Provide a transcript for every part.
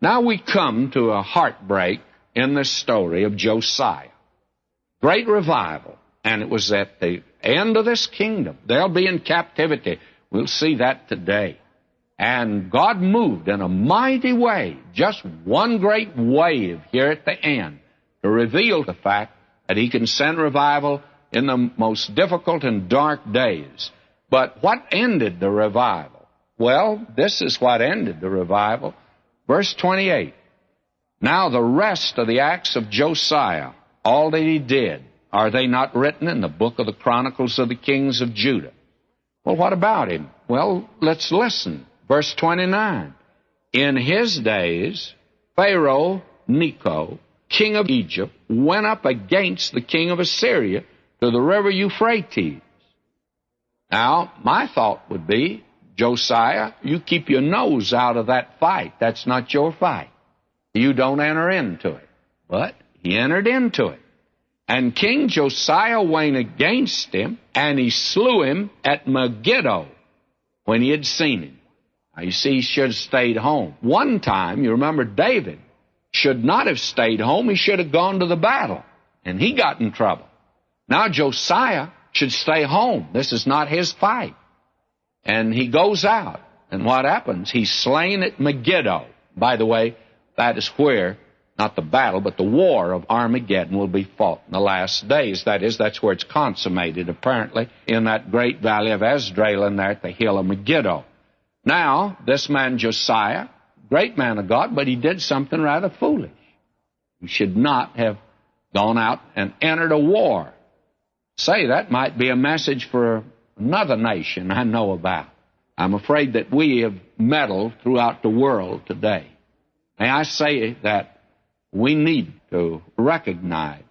Now we come to a heartbreak in this story of Josiah. Great revival, and it was at the end of this kingdom. They'll be in captivity. We'll see that today. And God moved in a mighty way, just one great wave here at the end, to reveal the fact that He can send revival in the most difficult and dark days. But what ended the revival? Well, this is what ended the revival. Verse 28. Now the rest of the acts of Josiah, all that he did, are they not written in the book of the Chronicles of the Kings of Judah? Well, what about him? Well, let's listen. Verse 29. In his days, Pharaoh Necho, king of Egypt, went up against the king of Assyria to the river Euphrates. Now, my thought would be, Josiah, you keep your nose out of that fight. That's not your fight. You don't enter into it. But he entered into it. And King Josiah went against him, and he slew him at Megiddo when he had seen him. Now, you see, he should have stayed home. One time, you remember David should not have stayed home. He should have gone to the battle, and he got in trouble. Now Josiah should stay home. This is not his fight. And he goes out, and what happens? He's slain at Megiddo. By the way, that is where, not the battle, but the war of Armageddon will be fought in the last days. That is, that's where it's consummated, apparently, in that great valley of Esdrael and there at the hill of Megiddo. Now, this man Josiah, great man of God, but he did something rather foolish. He should not have gone out and entered a war. Say, that might be a message for another nation I know about. I'm afraid that we have meddled throughout the world today. May I say that we need to recognize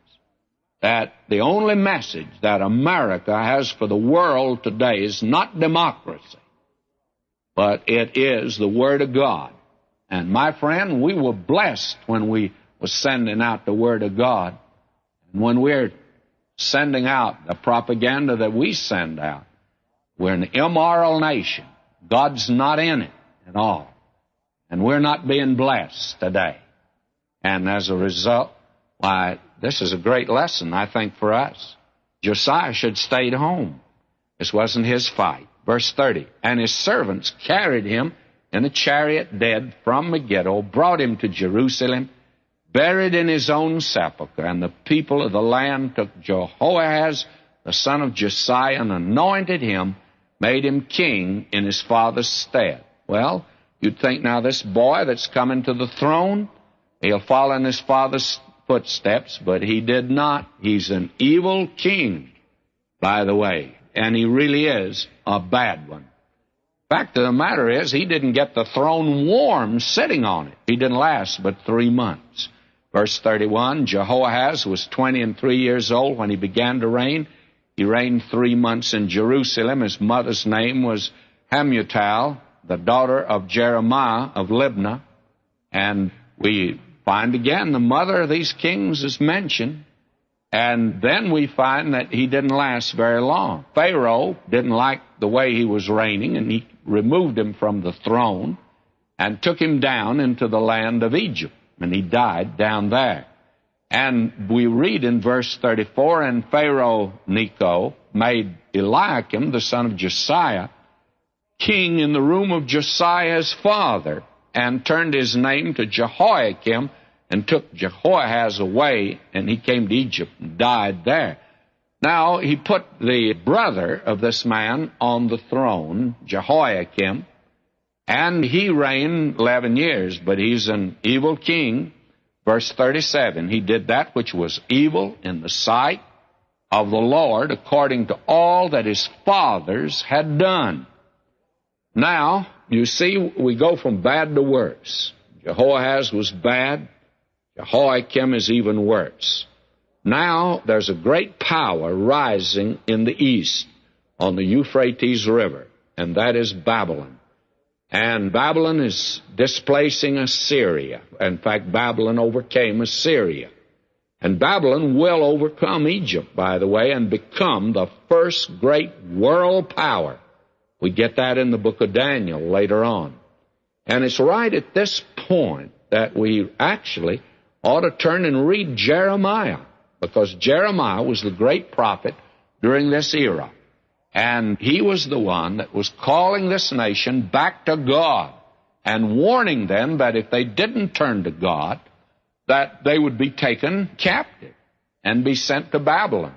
that the only message that America has for the world today is not democracy, but it is the Word of God. And my friend, we were blessed when we were sending out the Word of God. And when we're sending out the propaganda that we send out, we're an immoral nation. God's not in it at all. And we're not being blessed today. And as a result, why, this is a great lesson, I think, for us. Josiah should have stayed home. This wasn't his fight. Verse 30, and his servants carried him in a chariot dead from Megiddo, brought him to Jerusalem, buried in his own sepulchre. And the people of the land took Jehoahaz, the son of Josiah, and anointed him, made him king in his father's stead. Well, you'd think now this boy that's coming to the throne, he'll follow in his father's footsteps, but he did not. He's an evil king, by the way, and he really is a bad one. Fact of the matter is, he didn't get the throne warm sitting on it. He didn't last but 3 months. Verse 31, Jehoahaz was 23 years old when he began to reign. He reigned 3 months in Jerusalem. His mother's name was Hamutal, the daughter of Jeremiah of Libnah. And we find again the mother of these kings is mentioned. And then we find that he didn't last very long. Pharaoh didn't like the way he was reigning, and he removed him from the throne and took him down into the land of Egypt. And he died down there. And we read in verse 34, and Pharaoh Necho made Eliakim, the son of Josiah, king in the room of Josiah's father, and turned his name to Jehoiakim, and took Jehoahaz away, and he came to Egypt and died there. Now, he put the brother of this man on the throne, Jehoiakim, and he reigned 11 years, but he's an evil king. Verse 37, he did that which was evil in the sight of the Lord, according to all that his fathers had done. Now, you see, we go from bad to worse. Jehoahaz was bad. Jehoiakim is even worse. Now, there's a great power rising in the east on the Euphrates River, and that is Babylon. And Babylon is displacing Assyria. In fact, Babylon overcame Assyria. And Babylon will overcome Egypt, by the way, and become the first great world power. We get that in the book of Daniel later on. And it's right at this point that we actually ought to turn and read Jeremiah, because Jeremiah was the great prophet during this era. And he was the one that was calling this nation back to God and warning them that if they didn't turn to God, that they would be taken captive and be sent to Babylon.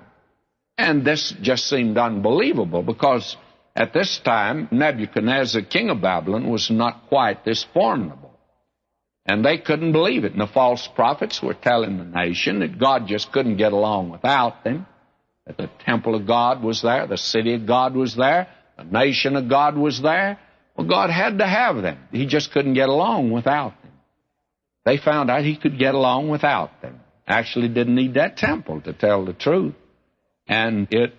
And this just seemed unbelievable, because at this time, Nebuchadnezzar, king of Babylon, was not quite this formidable. And they couldn't believe it. And the false prophets were telling the nation that God just couldn't get along without them, that the temple of God was there, the city of God was there, the nation of God was there. Well, God had to have them. He just couldn't get along without them. They found out he could get along without them. Actually didn't need that temple, to tell the truth. And it